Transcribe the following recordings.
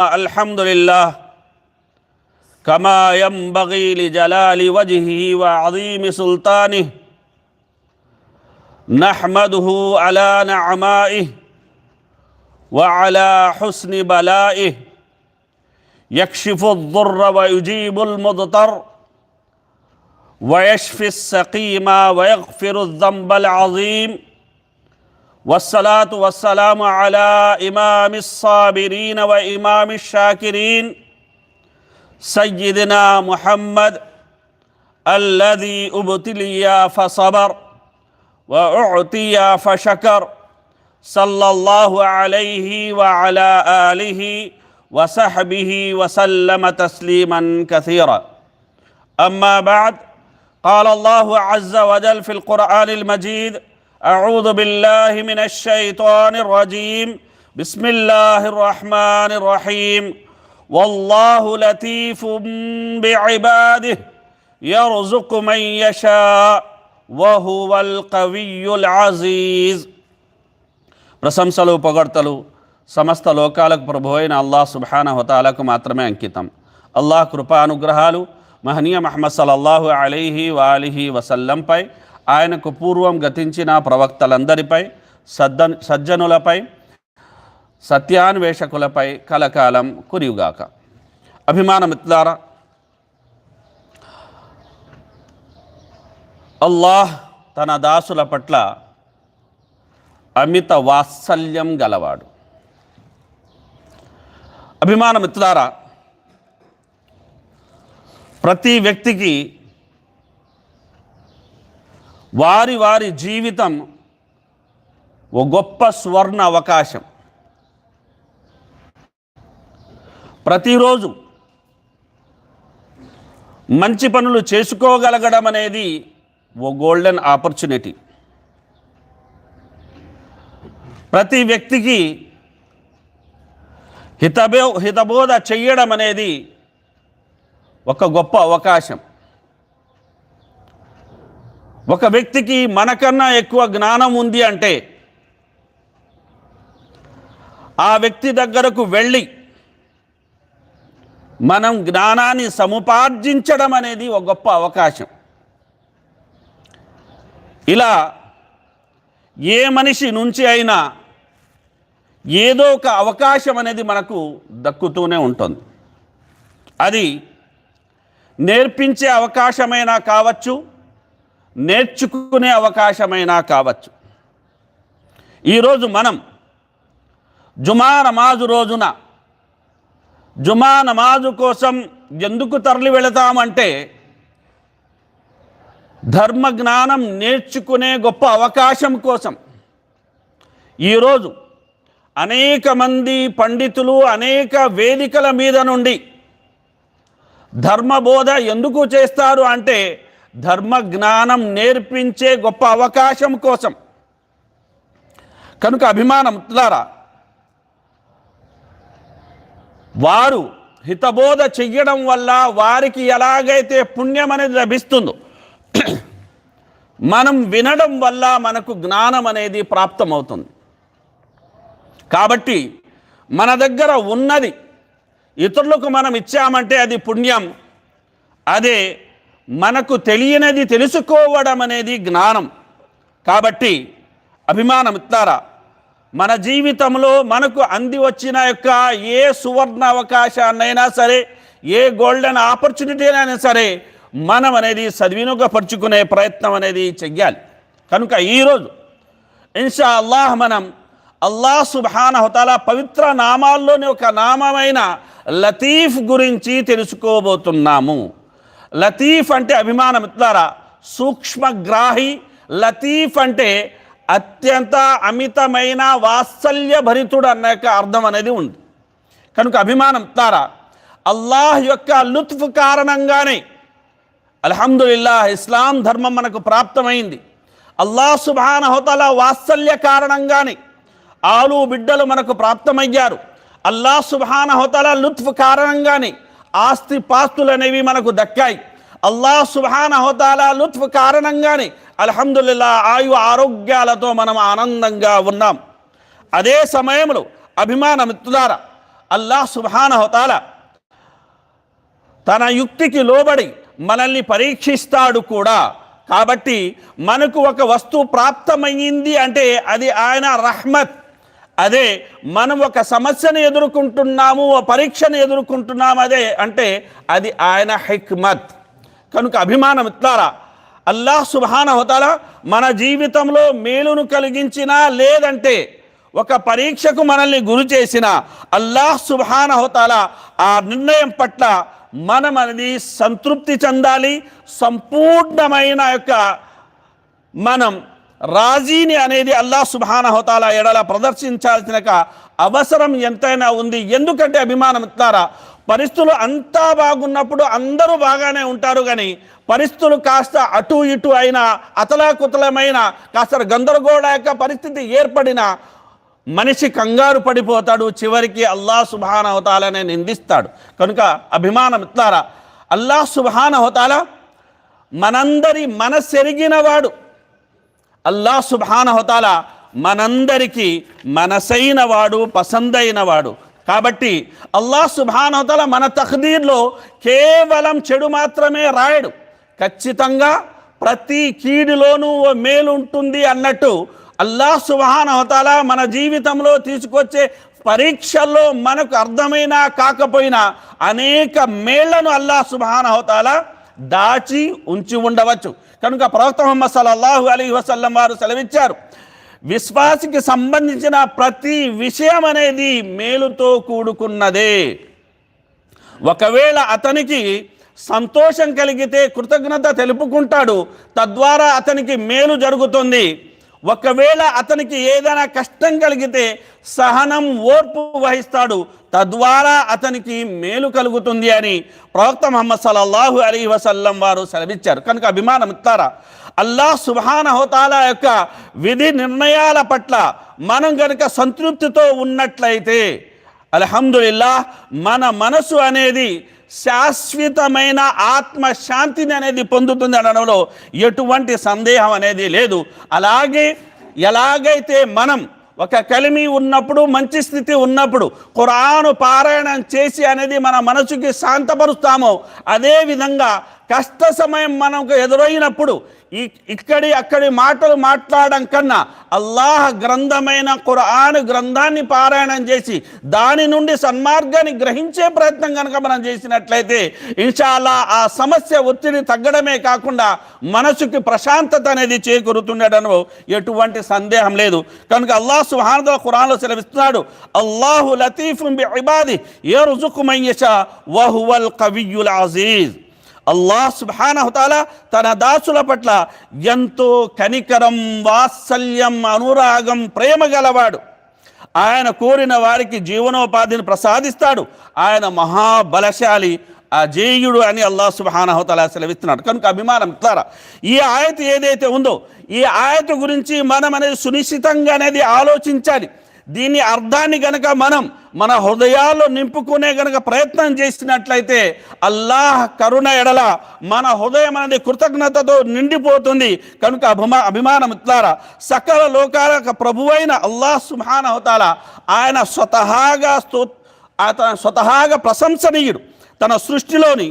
الحمد لله كما ينبغي لجلال وجهه وعظيم سلطانه نحمده على نعمائه وعلى حسن بلائه يكشف الضر ويجيب المضطر ويشفي السقيم ويغفر الذنب العظيم والصلاة والسلام على إمام الصابرين وإمام الشاكرين سيدنا محمد الذي ابتلي فصبر وأعطي فشكر صلى الله عليه وعلى آله وصحبه وسلم تسليما كثيرا. أما بعد، قال الله عز وجل في القرآن المجيد: أعوذ بالله من الشيطان الرجيم، بسم الله الرحمن الرحيم، والله لطيف بعباده يرزق من يشاء وهو القوي العزيز. ప్రశంసలు పొగడ్తలు సమస్త లోకాలకు ప్రభు అయిన అల్లాహ్ సుబ్హానహు వ తఆలాకు మాత్రమే అంకితం. అల్లాహ్ కృపానుగ్రహాలు మహనీయ ముహమ్మద్ సల్లల్లాహు అలైహి వాలిహి వసల్లంపై, ఆయనకు పూర్వం గతించిన ప్రవక్తలందరిపై, సజ్జనులపై, సత్యాన్వేషకులపై కలకాలం కురియుగాక. అభిమాన మిత్రులారా, అల్లాహ్ తన దాసుల పట్ల అమిత వాత్సల్యం గలవాడు. అభిమాన మిత్రులారా, ప్రతి వ్యక్తికి వారి వారి జీవితం ఓ గొప్ప సువర్ణ అవకాశం. ప్రతిరోజు మంచి పనులు చేసుకోగలగడం అనేది ఓ గోల్డెన్ ఆపర్చునిటీ. ప్రతి వ్యక్తికి హితబోధ చెయ్యడం అనేది ఒక గొప్ప అవకాశం. ఒక వ్యక్తికి మనకన్నా ఎక్కువ జ్ఞానం ఉంది అంటే ఆ వ్యక్తి దగ్గరకు వెళ్ళి మనం జ్ఞానాన్ని సముపార్జించడం అనేది ఒక గొప్ప అవకాశం. ఇలా ఏ మనిషి నుంచి అయినా ఏదో ఒక అవకాశం అనేది మనకు దక్కుతూనే ఉంటుంది. అది నేర్పించే అవకాశమైనా కావచ్చు, నేర్చుకునే అవకాశమైనా కావచ్చు. ఈరోజు మనం జుమా నమాజు రోజున జుమా నమాజు కోసం ఎందుకు తరలి వెళతామంటే ధర్మ జ్ఞానం నేర్చుకునే గొప్ప అవకాశం కోసం. ఈరోజు అనేక మంది పండితులు అనేక వేదికల మీద నుండి ధర్మబోధ ఎందుకు చేస్తారు అంటే ధర్మ జ్ఞానం నేర్పించే గొప్ప అవకాశం కోసం. కనుక అభిమానం మిత్రులారా, వారు హితబోధ చెయ్యడం వల్ల వారికి ఎలాగైతే పుణ్యం అనేది లభిస్తుందో, మనం వినడం వల్ల మనకు జ్ఞానం అనేది ప్రాప్తమవుతుంది. కాబట్టి మన దగ్గర ఉన్నది ఇతరులకు మనం ఇచ్చామంటే అది పుణ్యం. అదే మనకు తెలియనిది తెలుసుకోవడం అనేది జ్ఞానం. కాబట్టి అభిమానం మిత్రులారా, మన జీవితంలో మనకు అంది వచ్చిన యొక్క ఏ సువర్ణ అవకాశాన్నైనా సరే, ఏ గోల్డెన్ ఆపర్చునిటీ అయినా సరే మనం అనేది సద్వినియోగపరుచుకునే ప్రయత్నం అనేది చెయ్యాలి. కనుక ఈరోజు ఇన్షా అల్లాహ్ మనం అల్లాహ్ సుబ్హానహు వ తఆలా పవిత్ర నామాల్లోని ఒక నామమైన లతీఫ్ గురించి తెలుసుకోబోతున్నాము. లతీఫ్ అంటే అభిమాన మిత్రులారా సూక్ష్మగ్రాహి. లతీఫ్ అంటే అత్యంత అమితమైన వాత్సల్య భరితుడు అన్న అర్థం అనేది ఉంది. కనుక అభిమానం మిత్రులారా, అల్లాహ్ యొక్క లుత్ఫ్ కారణంగానే అల్హమ్దులిల్లాహ్ ఇస్లాం ధర్మం మనకు ప్రాప్తమైంది. అల్లాహ్ సుబ్హానహు వ తఆలా వాత్సల్య కారణంగానే ఆలు బిడ్డలు మనకు ప్రాప్తమయ్యారు. అల్లాహ్ సుబ్హానహు వ తఆలా లుత్ఫ్ కారణంగానే ఆస్తి పాస్తులు అనేవి మనకు దక్కాయి. అల్లాహ్ సుబ్హానహు వ తఆలా లుత్ఫ్ కారణంగానే అల్హమ్దులిల్లాహ్ ఆయు ఆరోగ్యాలతో మనం ఆనందంగా ఉన్నాం. అదే సమయంలో అభిమాన మిత్రులారా, అల్లాహ్ సుబ్హానహు వ తఆలా తన యుక్తికి లోబడి మనల్ని పరీక్షిస్తాడు కూడా. కాబట్టి మనకు ఒక వస్తువు ప్రాప్తమైంది అంటే అది ఆయన రహ్మత్. అదే మనం ఒక సమస్యను ఎదుర్కొంటున్నాము, ఓ పరీక్షను ఎదుర్కొంటున్నాము అదే అంటే అది ఆయన హిక్మత్. కనుక అభిమానం ఇట్లారా అల్లాహ్ సుబ్హానహు వ తఆలా మన జీవితంలో మేలును కలిగించినా లేదంటే ఒక పరీక్షకు మనల్ని గురి చేసిన అల్లాహ్ సుబ్హానహు వ తఆలా ఆ నిర్ణయం పట్ల మనం అనేది సంతృప్తి చెందాలి. సంపూర్ణమైన యొక్క మనం రాజీని అనేది అల్లాహ్ సుబ్హానహు వ తఆలా ఎడల ప్రదర్శించాల్సిన అవసరం ఎంతైనా ఉంది. ఎందుకంటే అభిమానం ఇస్తారా పరిస్థితులు అంతా బాగున్నప్పుడు అందరూ బాగానే ఉంటారు, కానీ పరిస్థితులు కాస్త అటు ఇటు అయిన అతలాకుతలమైన కాస్త గందరగోళ యొక్క పరిస్థితి ఏర్పడిన మనిషి కంగారు పడిపోతాడు, చివరికి అల్లాహ్ సుబ్హానహు వ తఆలానే నిందిస్తాడు. కనుక అభిమానం ఇస్తారా అల్లాహ్ సుబ్హానహు వ తఆలా మనందరి మనసెరిగినవాడు. అల్లాహ్ సుబ్హానహు వ తఆలా మనందరికీ మనసైన వాడు, పసందైనవాడు. కాబట్టి అల్లాహ్ సుబ్హానహు వ తఆలా మన తఖ్దీర్లో కేవలం చెడు మాత్రమే రాయడు. ఖచ్చితంగా ప్రతి కీడులోనూ ఓ మేలు ఉంటుంది అన్నట్టు అల్లాహ్ సుబ్హానహు వ తఆలా మన జీవితంలో తీసుకొచ్చే పరీక్షల్లో మనకు అర్థమైనా కాకపోయినా అనేక మేళ్లను అల్లాహ్ సుబ్హానహు వ తఆలా దాచి ఉంచి ఉండవచ్చు. కనుక ప్రవక్త ముహమ్మద్ సల్లల్లాహు అలైహి వసల్లం వారు సెలవిచ్చారు, విశ్వాసికి సంబంధించిన ప్రతి విషయం అనేది మేలుతో కూడుకున్నదే. ఒకవేళ అతనికి సంతోషం కలిగితే కృతజ్ఞత తెలుపుకుంటాడు, తద్వారా అతనికి మేలు జరుగుతుంది. ఒకవేళ అతనికి ఏదైనా కష్టం కలిగితే సహనం, ఓర్పు వహిస్తాడు, తద్వారా అతనికి మేలు కలుగుతుంది అని ప్రవక్త ముహమ్మద్ సల్లల్లాహు అలైహి వసల్లం వారు సెలవిచ్చారు. కనుక అభిమానం ఇస్తారా అల్లాహ్ సుబ్హానహు వ తఆలా యొక్క విధి నిర్ణయాల పట్ల మనం కనుక సంతృప్తితో ఉన్నట్లయితే అల్హమ్దులిల్లాహ్ మన మనసు అనేది శాశ్వతమైన ఆత్మశాంతిని అనేది పొందుతుంది అనడంలో ఎటువంటి సందేహం అనేది లేదు. అలాగే ఎలాగైతే మనం ఒక కలిమి ఉన్నప్పుడు, మంచి స్థితి ఉన్నప్పుడు ఖురాను పారాయణం చేసి అనేది మన మనసుకి శాంతపరుస్తామో, అదేవిధంగా కష్ట సమయం మనకు ఎదురైనప్పుడు అక్కడి మాటలు మాట్లాడడం కన్నా అల్లాహ్ గ్రంథమైన ఖురాన్ గ్రంథాన్ని పారాయణం చేసి దాని నుండి సన్మార్గాన్ని గ్రహించే ప్రయత్నం కనుక మనం చేసినట్లయితే ఇన్షాల్లా ఆ సమస్య ఒత్తిడి తగ్గడమే కాకుండా మనసుకి ప్రశాంతత అనేది చేకూరుతుండటంలో ఎటువంటి సందేహం లేదు. కనుక అల్లాహ్ సుబ్హానహు వ తఆలా ఖురాన్లో సెలవిస్తున్నాడు, అల్లాహు లతీఫున్ బిఇబాది యర్జుకు మన్ యషా వ హువల్ ఖవియ్యుల్ అజీజ్. అల్లాహ్ సుబ్హానహు వ తఆలా తన దాసుల పట్ల ఎంతో కనికరం, వాత్సల్యం, అనురాగం, ప్రేమ గలవాడు. ఆయన కోరిన వారికి జీవనోపాధిని ప్రసాదిస్తాడు. ఆయన మహాబలశాలి, అజేయుడు అని అల్లాహ్ సుబ్హానహు వ తఆలా సెలవిస్తున్నాడు. కనుక అభిమానం ఇస్తారా ఈ ఆయత ఏదైతే ఉందో ఈ ఆయత గురించి మనం అనేది సునిశ్చితంగా అనేది ఆలోచించాలి. దీని అర్థాన్ని గనక మనం మన హృదయాల్లో నింపుకునే గనక ప్రయత్నం చేసినట్లయితే అల్లాహ్ కరుణ ఎడల మన హృదయం అనేది కృతజ్ఞతతో నిండిపోతుంది. కనుక అభిమానం ఇట్లారా సకల లోకాల ప్రభువైన అల్లాహ్ సుబ్హానహు వ తఆలా ఆయన స్వతహాగా ప్రశంసనీయుడు. తన సృష్టిలోని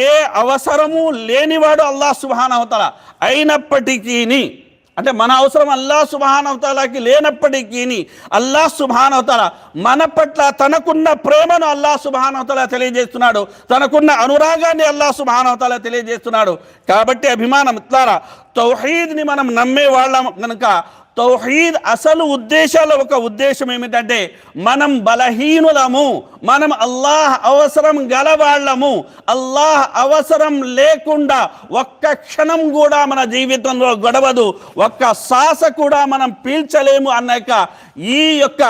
ఏ అవసరము లేనివాడు అల్లాహ్ సుబ్హానహు వ తఆలా. అయినప్పటికీ అంటే మన అవసరం అల్లాహ్ సుబ్హానహు వ తఆలాకి లేనప్పటికీ అల్లాహ్ సుబ్హానహు వ తఆలా మన పట్ల తనకున్న ప్రేమను అల్లాహ్ సుబ్హానహు వ తఆలా తెలియజేస్తున్నాడు, తనకున్న అనురాగాన్ని అల్లాహ్ సుబ్హానహు వ తఆలా తెలియజేస్తున్నాడు. కాబట్టి అభిమానం ఇట్లారా తౌహీద్ని మనం నమ్మే వాళ్ళం కనుక తౌహీద్ అసలు ఉద్దేశాల ఒక ఉద్దేశం ఏమిటంటే మనం బలహీనులము, మనం అల్లాహ్ అవసరం గలవాళ్ళము, అల్లాహ్ అవసరం లేకుండా ఒక్క క్షణం కూడా మన జీవితంలో గడవదు, ఒక్క శ్వాస కూడా మనం పీల్చలేము అన్న ఈ యొక్క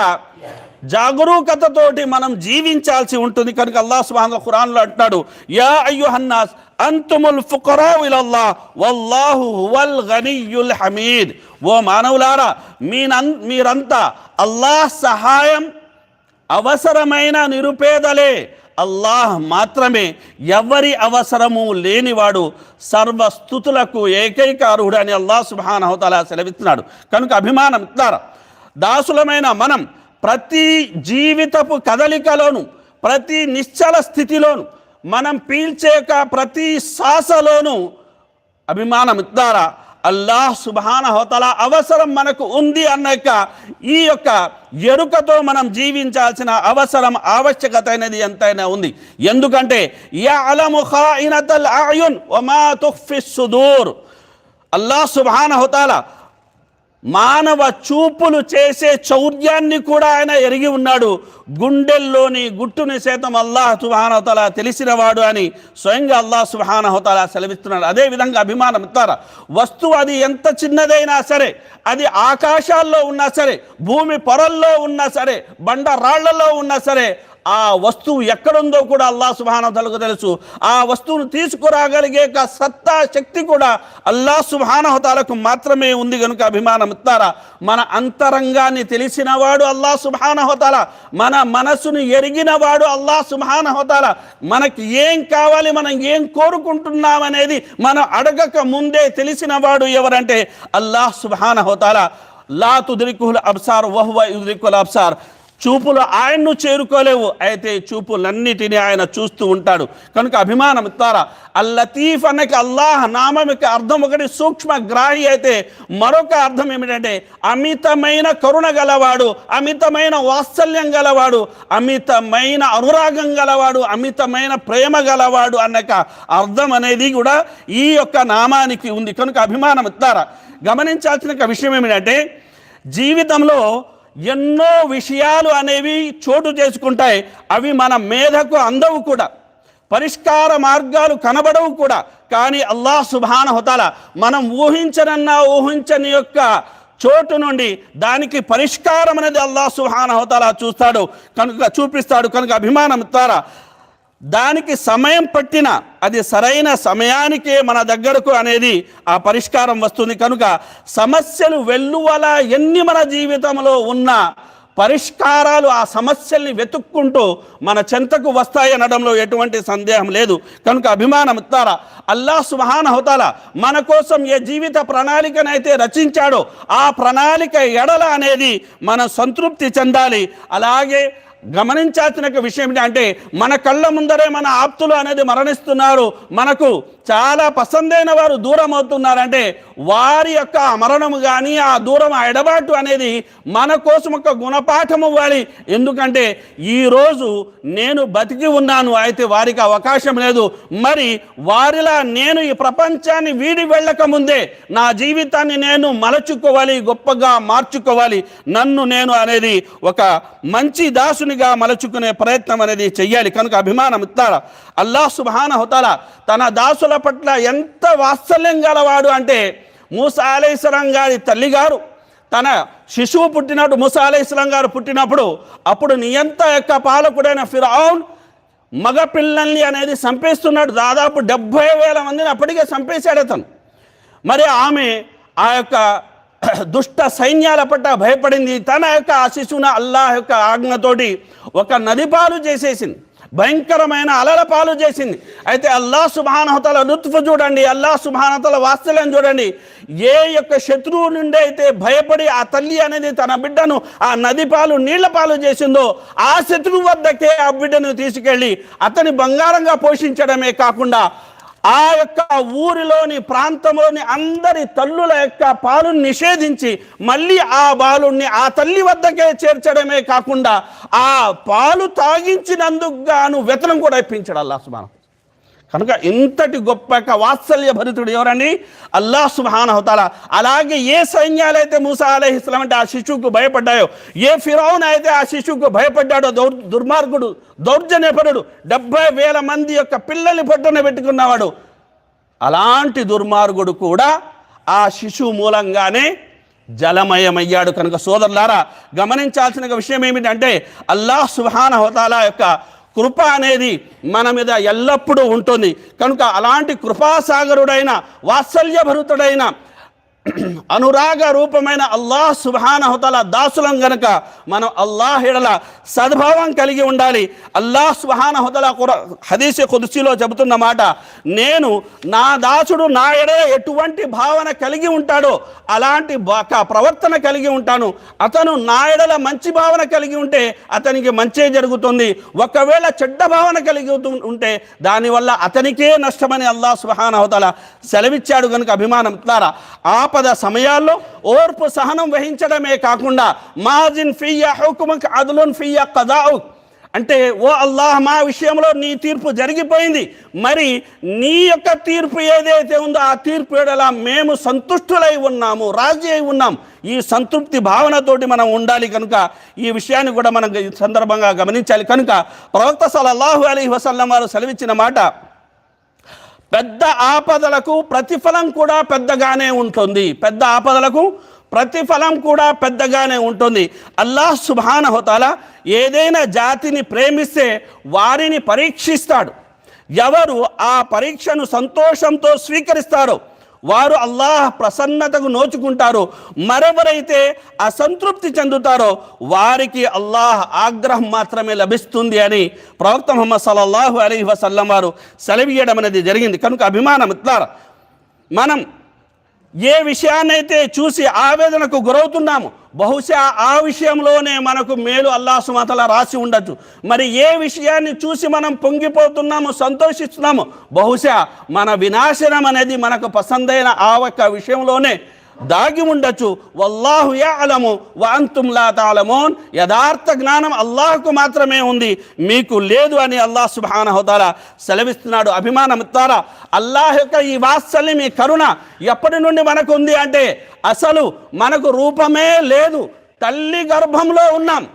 జాగరూకతతోటి మనం జీవించాల్సి ఉంటుంది. కనుక అల్లాహ్ సుబ్హానహు వ తఆలా ఖురాన్లో అంటున్నాడు, యా అయ్యుహన్నాస్ అంతుముల్ ఫుకరాउ ఇలల్లాహ్ వల్లాహు హువల్ గనియ్యుల్ హమీద్. ఓ మానవులారా మీరంతా అల్లాహ్ సహాయం అవసరమైన నిరుపేదలే, అల్లాహ్ మాత్రమే ఎవరి అవసరము లేనివాడు, సర్వస్థుతులకు ఏకైక అర్హుడు అని అల్లాహ్ సుబ్హానహు వ తఆలా సెలవిస్తున్నాడు. కనుక అభిమానం ఇట్లారా దాసులమైన మనం ప్రతి జీవితపు కదలికలోను, ప్రతి నిశ్చల స్థితిలోను, మనం పీల్చే ప్రతి శ్వాసలోను అభిమానం ద్వారా అల్లాహ్ సుబ్హానహు వ తఆలా అవసరం మనకు ఉంది అన్న ఈ యొక్క ఎరుకతో మనం జీవించాల్సిన అవసరం, ఆవశ్యకత అనేది ఎంతైనా ఉంది. ఎందుకంటే యఅలము ఖాయినతల్ అయున్ వమా తుఖ్ఫిస్ సుదూర్. అల్లాహ్ సుబ్హానహు వ తఆలా మానవ చూపులు చేసే చౌర్యాన్ని కూడా ఆయన ఎరిగి ఉన్నాడు. గుండెల్లోని గుట్టుని సైతం అల్లాహ్ సుబ్హానహు వ తఆలా తెలిసినవాడు అని స్వయంగా అల్లాహ్ సుబ్హానహు వ తఆలా సెలవిస్తున్నాడు. అదేవిధంగా అభిమానం ఇస్తారా, వస్తువు అది ఎంత చిన్నదైనా సరే, అది ఆకాశాల్లో ఉన్నా సరే, భూమి పొరల్లో ఉన్నా సరే, బండ రాళ్లలో ఉన్నా సరే, ఆ వస్తువు ఎక్కడుందో కూడా అల్లాహ్ సుబ్హానహు వ తఆలాకు తెలుసు. ఆ వస్తువును తీసుకురాగలిగే సత్తా, శక్తి కూడా అల్లాహ్ సుబ్హానహు వ తఆలాకు మాత్రమే ఉంది. కనుక అభిమానం ఇస్తారా, మన అంతరంగాన్ని తెలిసినవాడు అల్లాహ్ సుబ్హానహు వ తఆలా, మన మనసును ఎరిగినవాడు అల్లాహ్ సుబ్హానహు వ తఆలా. మనకి ఏం కావాలి, మనం ఏం కోరుకుంటున్నాం అనేది మనం అడగక ముందే తెలిసినవాడు ఎవరంటే అల్లాహ్ సుబ్హానహు వ తఆలా. లా తుద్రికుల్ అబ్సార్ వహువ యుద్రికుల్ అబ్సార్. చూపులు ఆయన్ను చేరుకోలేవు, అయితే చూపులన్నిటినీ ఆయన చూస్తూ ఉంటాడు. కనుక అభిమానం ఇస్తారా. అల్ లతీఫ్ అన్నకి అల్లాహ్ నామకి అర్థం ఒకటి సూక్ష్మ గ్రాహి అయితే, మరొక అర్థం ఏమిటంటే అమితమైన కరుణ గలవాడు, అమితమైన వాత్సల్యం గలవాడు, అమితమైన అనురాగం గలవాడు, అమితమైన ప్రేమ గలవాడు అన్నక అర్థం అనేది కూడా ఈ యొక్క నామానికి ఉంది. కనుక అభిమానం ఇస్తారా. గమనించాల్సిన విషయం ఏమిటంటే జీవితంలో ఎన్నో విషయాలు అనేవి చోటు చేసుకుంటాయి. అవి మన మేధకు అందవు కూడా, పరిష్కార మార్గాలు కనబడవు కూడా. కానీ అల్లాహ్ సుబ్హానహు వ తఆలా మనం ఊహించని యొక్క చోటు నుండి దానికి పరిష్కారం అనేది అల్లాహ్ సుబ్హానహు వ తఆలా చూపిస్తాడు. కనుక అభిమానం ఇస్తారా. దానికి సమయం పట్టిన అది సరైన సమయానికే మన దగ్గరకు అనేది ఆ పరిష్కారం వస్తుంది. కనుక సమస్యలు వెల్లువలా ఎన్ని మన జీవితంలో ఉన్న పరిష్కారాలు ఆ సమస్యల్ని వెతుక్కుంటూ మన చెంతకు వస్తాయి అనడంలో ఎటువంటి సందేహం లేదు. కనుక అభిమానం ఇస్తారా. అల్లాహ్ సుబ్హానహు వ తఆలా మన కోసం ఏ జీవిత ప్రణాళికనైతే రచించాడో ఆ ప్రణాళిక ఎడల అనేది మనం సంతృప్తి చెందాలి. అలాగే గమనించాల్సిన విషయం ఏంటంటే మన కళ్ళ ముందరే మన ఆప్తులు అనేది మరణిస్తున్నారు, మనకు చాలా పసందైన వారు దూరం అవుతున్నారంటే వారి యొక్క మరణము కానీ ఆ దూరం ఆ ఎడబాటు అనేది మన కోసం ఒక గుణపాఠం ఇవ్వాలి. ఎందుకంటే ఈరోజు నేను బతికి ఉన్నాను, అయితే వారికి అవకాశం లేదు. మరి వారిలా నేను ఈ ప్రపంచాన్ని వీడి వెళ్ళక ముందే నా జీవితాన్ని నేను మలచుకోవాలి, గొప్పగా మార్చుకోవాలి. నన్ను నేను అనేది ఒక మంచి దాసునిగా మలచుకునే ప్రయత్నం అనేది చెయ్యాలి. కనుక అభిమానం ఇస్తారా. అల్లాహ్ సుబ్హానహు వ తఆలా తన దాసుల పట్ల ఎంత వాత్సల్యం గలవాడు అంటే, మూసా అలైహిస్సలాం గారి తల్లిగారు తన శిశువు పుట్టినప్పుడు, మూసా అలైహిస్సలాం గారు పుట్టినప్పుడు అప్పుడు నియంత యొక్క పాలకుడైన ఫిరౌన్ మగ పిల్లల్ని అనేది చంపేస్తున్నాడు. దాదాపు 70,000 మందిని అప్పటికే చంపేశాడు అతను. మరి ఆమె ఆ యొక్క దుష్ట సైన్యాల పట్ల భయపడింది. తన యొక్క ఆ శిశువును అల్లాహ్ యొక్క ఆజ్ఞతోటి ఒక నది పాలు చేసేసింది, భయంకరమైన అలల పాలు చేసింది. అయితే అల్లాహ్ సుబ్హానహు వ తఆలా లుత్ఫ్ చూడండి, అల్లాహ్ సుబ్హానహు వ తఆలా వాత్సల్యం చూడండి. ఏ యొక్క శత్రువు నుండి అయితే భయపడి ఆ తల్లి అనేది తన బిడ్డను ఆ నది పాలు నీళ్ల పాలు చేసిందో ఆ శత్రువు వద్దకే ఆ బిడ్డను తీసుకెళ్ళి అతని బంగారంగా పోషించడమే కాకుండా ఆ యొక్క ఊరిలోని ప్రాంతంలోని అందరి తల్లుల యొక్క పాలుని నిషేధించి మళ్ళీ ఆ బాలుణ్ణి ఆ తల్లి వద్దకే చేర్చడమే కాకుండా ఆ పాలు తాగించినందుకు గాను వేతనం కూడా ఇప్పించాడు అల్లాహ్ సుబ్హానహు. కనుక ఇంతటి గొప్ప వాత్సల్య భరితుడు ఎవరండి? అల్లాహ్ సుబ్హానహు తఆలా. అలాగే ఏ సైన్యాలైతే మూసా అలైహిస్సలాం అంటే ఆ శిశువుకు భయపడ్డాయో, ఏ ఫిరౌన్ అయితే ఆ శిశువుకు భయపడ్డాడో, దుర్మార్గుడు, దౌర్జన్యపరుడు, 70,000 మంది యొక్క పిల్లల్ని పొట్టన పెట్టుకున్నవాడు, అలాంటి దుర్మార్గుడు కూడా ఆ శిశువు మూలంగానే జలమయమయ్యాడు. కనుక సోదరులారా, గమనించాల్సిన విషయం ఏమిటంటే అల్లాహ్ సుబ్హానహు తఆలా యొక్క కృప అనేది మన మీద ఎల్లప్పుడూ ఉంటుంది. కనుక అలాంటి కృపాసాగరుడైన వాత్సల్యభరితుడైన అనురాగ రూపమైన అల్లాహ్ సుబ్హానహు తఆలా దాసులం గనుక మనం అల్లాహ్ ఎడల సద్భావం కలిగి ఉండాలి. అల్లాహ్ సుబ్హానహు తఆలా హదీస్ ఖుద్సీలో చెబుతున్న మాట, నేను నా దాసుడు నా ఎడల ఎటువంటి భావన కలిగి ఉంటాడో అలాంటి ప్రవర్తన కలిగి ఉంటాను. అతను నా ఎడల మంచి భావన కలిగి ఉంటే అతనికి మంచే జరుగుతుంది. ఒకవేళ చెడ్డ భావన కలిగి ఉంటే దానివల్ల అతనికే నష్టమని అల్లాహ్ సుబ్హానహు తఆలా సెలవిచ్చాడు. కనుక అభిమానం ద్వారా ఆపద సమయాల్లో ఓర్పు సహనం వహించడమే కాకుండా మాజిన్ ఫియ్యా హుకుముక్ అద్లున్ ఫియ్యా ఖదాఉక్ అంటే, ఓ అల్లాహ్, మా విషయంలో నీ తీర్పు జరిగిపోయింది, మరి నీ యొక్క తీర్పు ఏదైతే ఉందో ఆ తీర్పు ఎడల మేము సంతుష్టులై ఉన్నాము, రాజీ అయి ఉన్నాం. ఈ సంతృప్తి భావనతోటి మనం ఉండాలి. కనుక ఈ విషయాన్ని కూడా మనం ఈ సందర్భంగా గమనించాలి. కనుక ప్రవక్త సల్లల్లాహు అలైహి వసల్లం వారు సెలవిచ్చిన మాట, పెద్ద ఆపదలకు ప్రతిఫలం కూడా పెద్దగానే ఉంటుంది. పెద్ద ఆపదలకు ప్రతిఫలం కూడా పెద్దగానే ఉంటుంది. అల్లాహ్ సుబ్హానహు తఆలా ఏదైనా జాతిని ప్రేమిస్తే వారిని పరీక్షిస్తాడు. ఎవరు ఆ పరీక్షను సంతోషంతో స్వీకరిస్తారో వారు అల్లాహ్ ప్రసన్నతకు నోచుకుంటారు. మరెవరైతే అసంతృప్తి చెందుతారో వారికి అల్లాహ్ ఆగ్రహం మాత్రమే లభిస్తుంది అని ప్రవక్త ముహమ్మద్ సల్లల్లాహు అలైహి వసల్లం వారు సెలవీయడం అనేది జరిగింది. కనుక అభిమానం ఇట్లారా, మనం ఏ విషయాన్నైతే చూసి ఆవేదనకు గురవుతున్నామో బహుశా ఆ విషయంలోనే మనకు మేలు అల్లాహ్ సుబ్హానహు వ తఆలా రాసి ఉండొచ్చు. మరి ఏ విషయాన్ని చూసి మనం పొంగిపోతున్నామో, సంతోషిస్తున్నామో బహుశా మన వినాశనం అనేది మనకు పసందైన ఆ ఒక్క విషయంలోనే దాగి ఉండొచ్చు. వల్లాహు యఅలము వ అంతుం లా తఅలమూన్. యథార్థ జ్ఞానం అల్లాహ్కు మాత్రమే ఉంది, మీకు లేదు అని అల్లాహ్ సుబ్హానహు వ తఆలా సెలవిస్తున్నాడు. అభిమానం ఇస్తారా, అల్లాహ్ యొక్క ఈ వాత్సల్యం, ఈ కరుణ ఎప్పటి నుండి మనకు ఉంది అంటే, అసలు మనకు రూపమే లేదు, తల్లి గర్భంలో ఉన్నాం.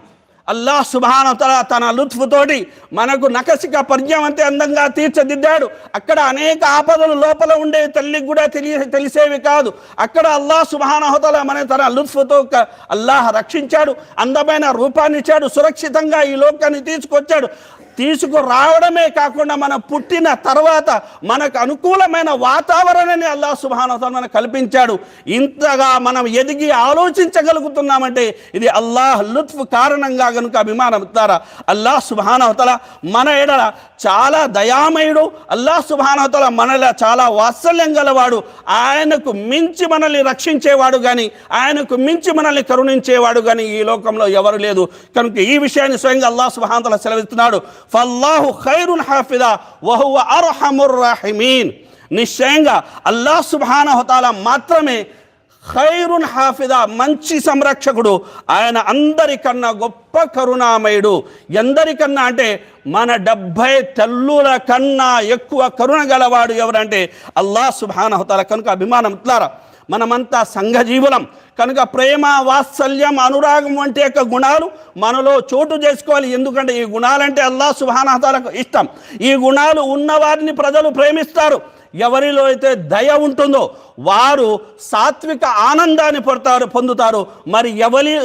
అల్లాహ్ సుబ్హానహు వ తఆలా తన లుత్ఫుతోటి మనకు నకసిక పర్యావంతే అందంగా తీర్చిదిద్దాడు. అక్కడ అనేక ఆపదలు లోపల ఉండే తల్లికి కూడా తెలిసేవి కాదు. అక్కడ అల్లాహ్ సుబ్హానహు వ తఆలా మన తన లుత్ఫుతో అల్లాహ్ రక్షించాడు, అందమైన రూపాన్ని ఇచ్చాడు, సురక్షితంగా ఈ లోకాన్ని తీసుకొచ్చాడు. తీసుకురావడమే కాకుండా మనం పుట్టిన తర్వాత మనకు అనుకూలమైన వాతావరణాన్ని అల్లాహ్ సుబ్హానహు వ తఆలా మనకు కల్పించాడు. ఇంతగా మనం ఎదిగి ఆలోచించగలుగుతున్నామంటే ఇది అల్లాహ్ లుత్ఫ్ కారణంగా. కనుక అభిమానం ఇస్తారా, అల్లాహ్ సుబ్హానహు వ తఆలా మన ఎడల చాలా దయామయుడు. అల్లాహ్ సుబ్హానహు వ తఆలా మనలో చాలా వాత్సల్యం గలవాడు. ఆయనకు మించి మనల్ని రక్షించేవాడు కానీ, ఆయనకు మించి మనల్ని కరుణించేవాడు కానీ ఈ లోకంలో ఎవరు లేదు. కనుక ఈ విషయాన్ని స్వయంగా అల్లాహ్ సుబ్హానహు వ తఆలా సెలవిస్తున్నాడు, ఫల్లాహు ఖైరున్ హాఫిదా వహువ అర్హముర్ రాహిమీన్. నిశ్చయంగా అల్లాహ్ సుబ్హానహు వ తఆలా మాత్రమే ఖైరున్ హాఫిదా, మంచి సంరక్షకుడు. ఆయన అందరికన్నా గొప్ప కరుణామయుడు. ఎందరికన్నా అంటే మన 70 తల్లుల కన్నా ఎక్కువ కరుణ గలవాడు ఎవరంటే అల్లాహ్ సుబ్హానహు వ తఆలా. కనుక అభిమానం ఇట్లారా, మనమంతా సంఘజీవులం కనుక ప్రేమ, వాత్సల్యం, అనురాగం వంటి యొక్క గుణాలు మనలో చోటు చేసుకోవాలి. ఎందుకంటే ఈ గుణాలంటే అల్లాహ్ సుబ్హానహు వ తఆలాకు ఇష్టం. ఈ గుణాలు ఉన్నవారిని ప్రజలు ప్రేమిస్తారు. ఎవరిలో అయితే దయ ఉంటుందో వారు సాత్విక ఆనందాన్ని పొందుతారు. మరి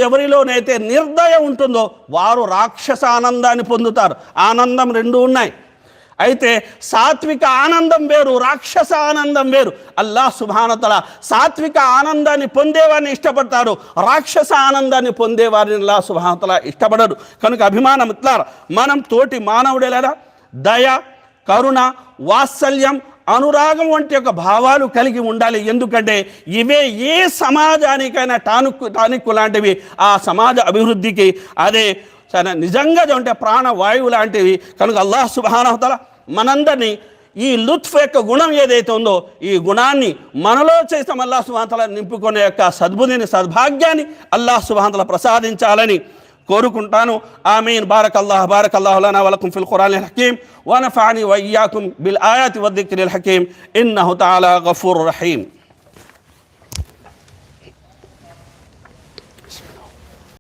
ఎవరిలోనైతే నిర్దయ ఉంటుందో వారు రాక్షస ఆనందాన్ని పొందుతారు. ఆనందం రెండు ఉన్నాయి. అయితే సాత్విక ఆనందం వేరు, రాక్షస ఆనందం వేరు. అల్లాహ్ సుబ్హానహు వ తఆలా సాత్విక ఆనందాన్ని పొందేవారిని ఇష్టపడతారు, రాక్షస ఆనందాన్ని పొందేవారిని అల్లాహ్ సుబ్హానహు వ తఆలా ఇష్టపడరు. కనుక అభిమానం ఇట్లారా, మనం తోటి మానవుడేలా దయ, కరుణ, వాత్సల్యం, అనురాగం వంటి యొక్క భావాలు కలిగి ఉండాలి. ఎందుకంటే ఇవే ఏ సమాజానికైనా టానిక్కు లాంటివి. ఆ సమాజ అభివృద్ధికి అదే నిజంగా అంటే ప్రాణవాయువు లాంటివి. కనుక అల్లాహ్ సుబ్హానహు వ తఆలా మనందరినీ ఈ లుత్ఫ్ యొక్క గుణం ఏదైతే ఉందో ఈ గుణాన్ని మనలో చేస్తాం అల్లాహ్ సుబ్హానహు వ తఆలా నింపుకునే యొక్క సద్బుద్ధిని, సద్భాగ్యాన్ని అల్లాహ్ సుబ్హానహు వ తఆలా ప్రసాదించాలని కోరుకుంటాను. ఆమీన్. బారకల్లాహు లనా వ లకుం ఫిల్ ఖురానిల్ హకీమ్ వ నఫఅనీ వ ఇయ్యాకుం బిల్ ఆయాతి వద్దిక్రిల్ హకీమ్ ఇన్నహు తఆలా గఫూరుర్ రహీమ్.